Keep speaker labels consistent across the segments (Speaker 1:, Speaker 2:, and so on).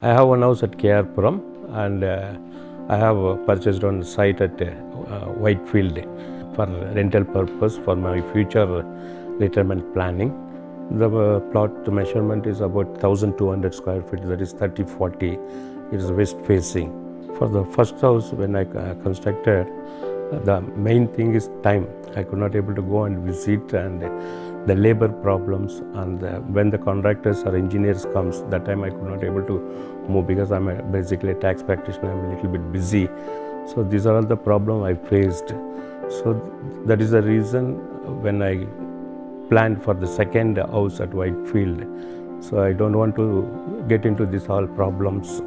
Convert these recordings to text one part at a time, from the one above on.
Speaker 1: I have one house at Puram, and I have purchased one site at Whitefield for rental purpose for my future retirement planning. The plot measurement is about 1200 square feet, that is 30-40. It is west facing. For the first house when I constructed, the main thing is time. I could not able to go and visit, and the labor problems, and when the contractors or engineers comes, that time I could not able to move because I'm basically a tax practitioner. I'm a little bit busy. So these are all the problem I faced. So that is the reason when I planned for the second house at Whitefield. So I don't want to get into these all problems.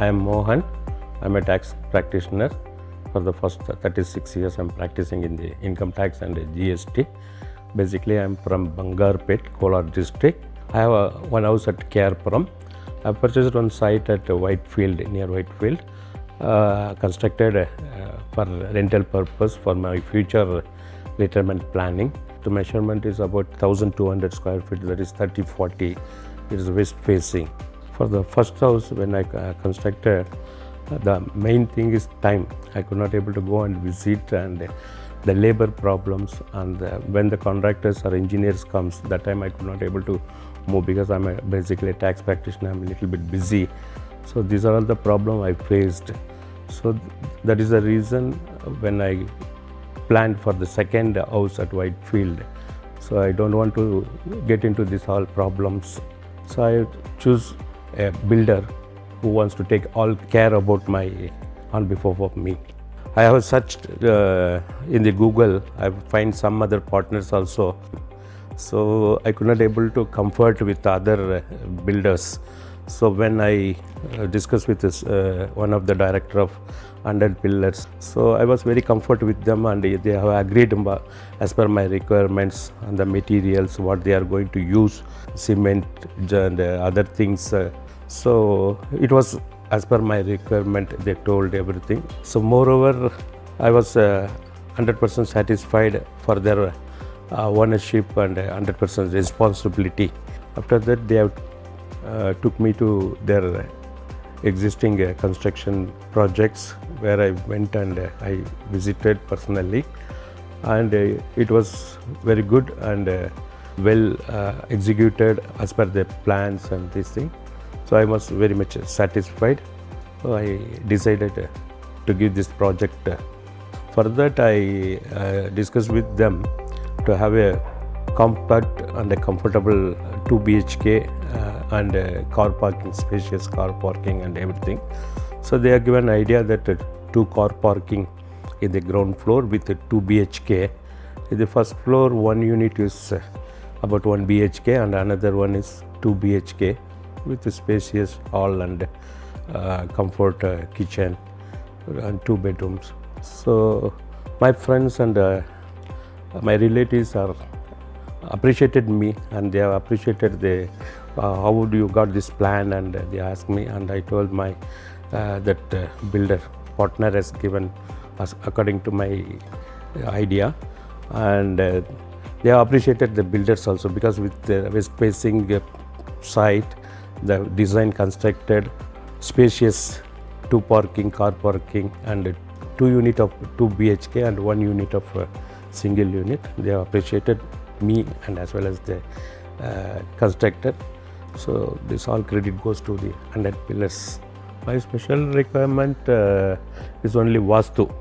Speaker 1: I am Mohan. I'm a tax practitioner. For the first 36 years, I'm practicing in the income tax and the GST. Basically, I'm from Bangarpet, Kolar district. I have one house at Puram. I purchased one site at Whitefield, near Whitefield, constructed for rental purpose for my future retirement planning. The measurement is about 1200 square feet, that is 30-40. It is west facing. For the first house when I constructed, the main thing is time. I could not able to go and visit, and the labor problems, and when the contractors or engineers comes, that time I could not able to move because I'm basically a tax practitioner. I'm a little bit busy. So these are all the problem I faced. So that is the reason when I planned for the second house at Whitefield. So I don't want to get into these all problems. So I choose a builder who wants to take all care about my on behalf of me. I have searched in the Google. I find some other partners also. So I could not able to comfort with other builders. So when I discussed with this, one of the director of 100 pillars, so I was very comfort with them, and they have agreed as per my requirements and the materials what they are going to use, cement and other things. So it was as per my requirement. They told everything. So moreover, I was 100% satisfied for their ownership and 100% responsibility. After that, they have took me to their existing construction projects, where I went and I visited personally, and it was very good and well executed as per the plans and this thing. So I was very much satisfied. So I decided to give this project. For that, I discussed with them to have a compact and a comfortable 2 BHK and car parking, spacious car parking and everything. So they are given idea that 2 car parking in the ground floor with 2 BHK. In the first floor, one unit is about 1 BHK and another one is 2 BHK with a spacious hall and comfort kitchen and 2 bedrooms. So my friends and my relatives are appreciated me, and they have appreciated the how would you got this plan, and they asked me, and I told my that builder partner has given us according to my idea, and they have appreciated the builders also, because with the west facing site, the design constructed spacious 2 parking, car parking, and 2 unit of 2 BHK and 1 unit of single unit. They have appreciated me and as well as the constructor. So this all credit goes to the 100 pillars. My special requirement is only Vastu,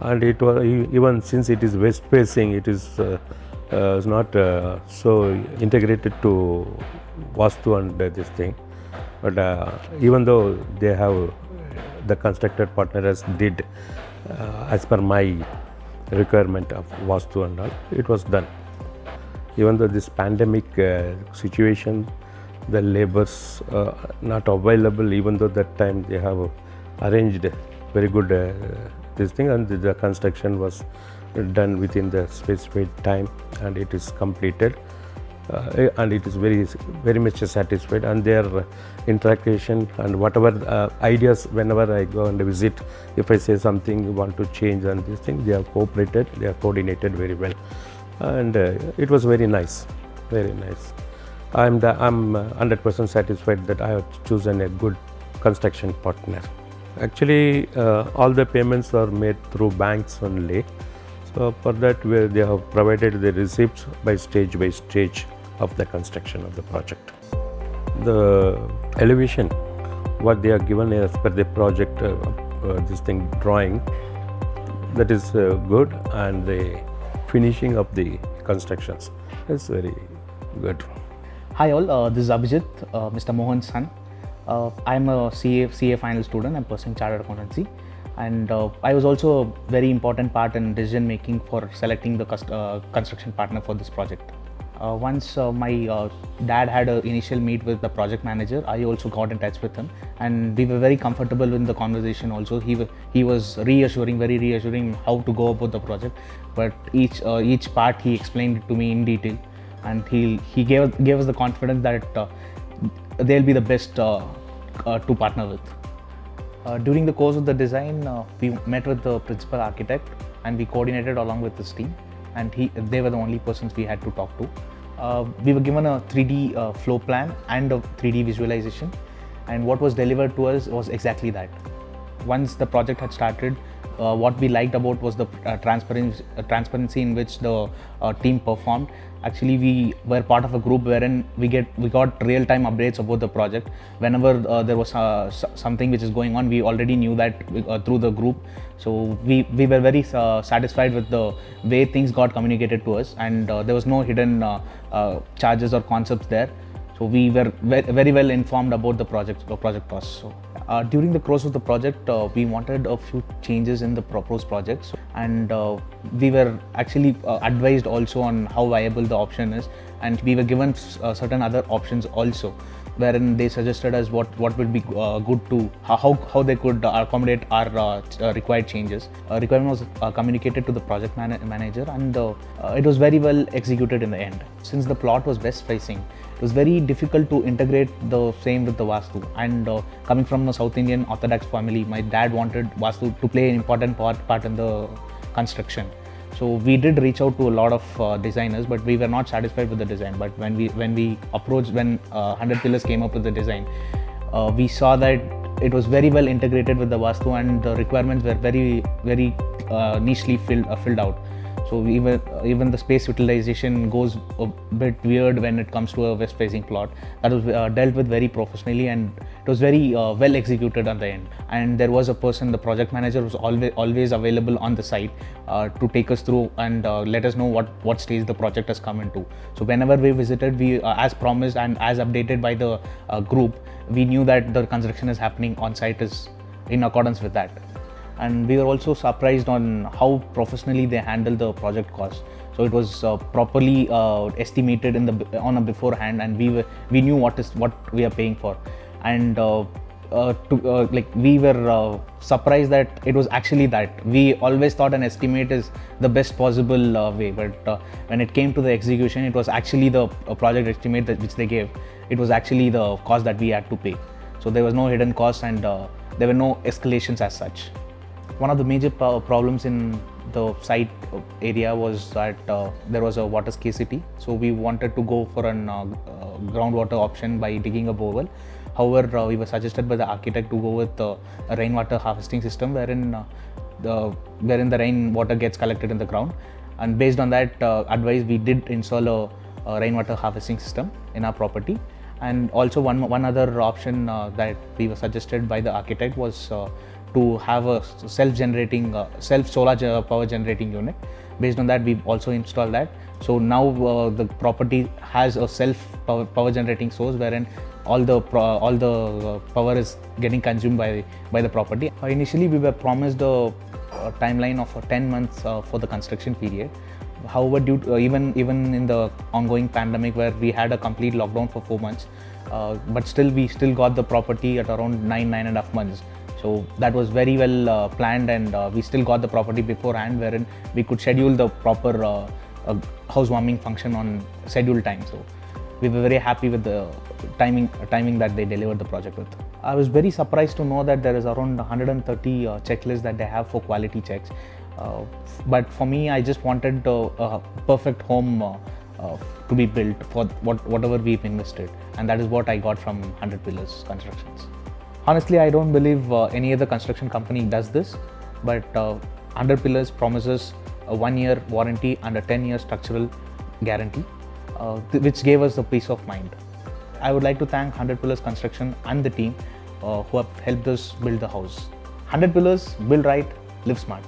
Speaker 1: and it was even since it is west facing, it is not so integrated to Vastu and this thing. But even though they have the constructed partners did as per my requirement of Vastu and all, it was done. Even though this pandemic situation, the labors not available, even though that time they have arranged very good this thing, and the construction was done within the specified time and it is completed. and it is very much satisfied, and their interaction and whatever ideas, whenever I go and visit, if I say something you want to change and this thing, they have cooperated, they have coordinated very well, and it was very nice, very nice. I'm 100% satisfied that I have chosen a good construction partner. Actually, all the payments are made through banks only. So for that, they have provided the receipts by stage of the construction of the project. The elevation, what they are given as per the project, this thing drawing, that is good, and the finishing of the constructions is very good.
Speaker 2: Hi all, this is Abhijit, Mr. Mohan's son. I'm a CA final student. I'm pursuing chartered accountancy, and I was also a very important part in decision making for selecting the construction partner for this project. Once my dad had an initial meet with the project manager, I also got in touch with him, and we were very comfortable in the conversation. Also, he was very reassuring how to go about the project. But each part he explained it to me in detail, and he gave us the confidence that they'll be the best to partner with. During the course of the design, we met with the principal architect, and we coordinated along with his team, and they were the only persons we had to talk to. We were given a 3D floor plan and a 3D visualization, and what was delivered to us was exactly that. Once the project had started, what we liked about was the transparency in which the team performed. Actually, we were part of a group wherein we got real-time updates about the project. Whenever there was something which is going on, we already knew that through the group. So we were very satisfied with the way things got communicated to us, and there was no hidden charges or concepts there. So we were very well informed about the project costs. So during the course of the project, we wanted a few changes in the proposed projects, and we were actually advised also on how viable the option is, and we were given certain other options also, wherein they suggested us what would be good to how they could accommodate our required changes. Requirement was communicated to the project manager, and it was very well executed in the end. Since the plot was west facing, it was very difficult to integrate the same with the Vastu, and coming from a South Indian Orthodox family, my dad wanted Vastu to play an important part in the construction. So we did reach out to a lot of designers, but we were not satisfied with the design. But when we approached, when 100 Pillars came up with the design, we saw that it was very well integrated with the Vastu, and the requirements were very nichely filled out. So even the space utilization goes a bit weird when it comes to a west-facing plot. That was dealt with very professionally, and it was very well executed on the end. And there was a person, the project manager, was always available on the site to take us through and let us know what stage the project has come into. So whenever we visited, we as promised and as updated by the group, we knew that the construction is happening on site is in accordance with that. And we were also surprised on how professionally they handled the project cost. So it was properly estimated on a beforehand, and we knew what we are paying for. And we were surprised that it was actually that. We always thought an estimate is the best possible way, but when it came to the execution, it was actually the project estimate which they gave. It was actually the cost that we had to pay. So there was no hidden cost, and there were no escalations as such. One of the major problems in the site area was that there was a water scarcity. So we wanted to go for an groundwater option by digging a borewell. However, we were suggested by the architect to go with a rainwater harvesting system, wherein the rainwater gets collected in the ground. And based on that advice, we did install a rainwater harvesting system in our property. And also one other option that we were suggested by the architect was to have a self solar power generating unit. Based on that, we also installed that. So now the property has a self power generating source, wherein all the power is getting consumed by the property. Initially, we were promised a timeline of 10 months for the construction period. However, due to, even in the ongoing pandemic, where we had a complete lockdown for 4 months, but we still got the property at around 9.5 months. So that was very well planned, and we still got the property beforehand, wherein we could schedule the proper a housewarming function on scheduled time. So we were very happy with the timing that they delivered the project with. I was very surprised to know that there is around 130 checklists that they have for quality checks. But for me, I just wanted a perfect home to be built for whatever we've invested, and that is what I got from 100 Pillars Constructions. Honestly, I don't believe any other construction company does this, but 100 Pillars promises a 1-year warranty and a 10-year structural guarantee, which gave us the peace of mind. I would like to thank 100 Pillars Construction and the team who have helped us build the house. 100 Pillars, build right, live smart.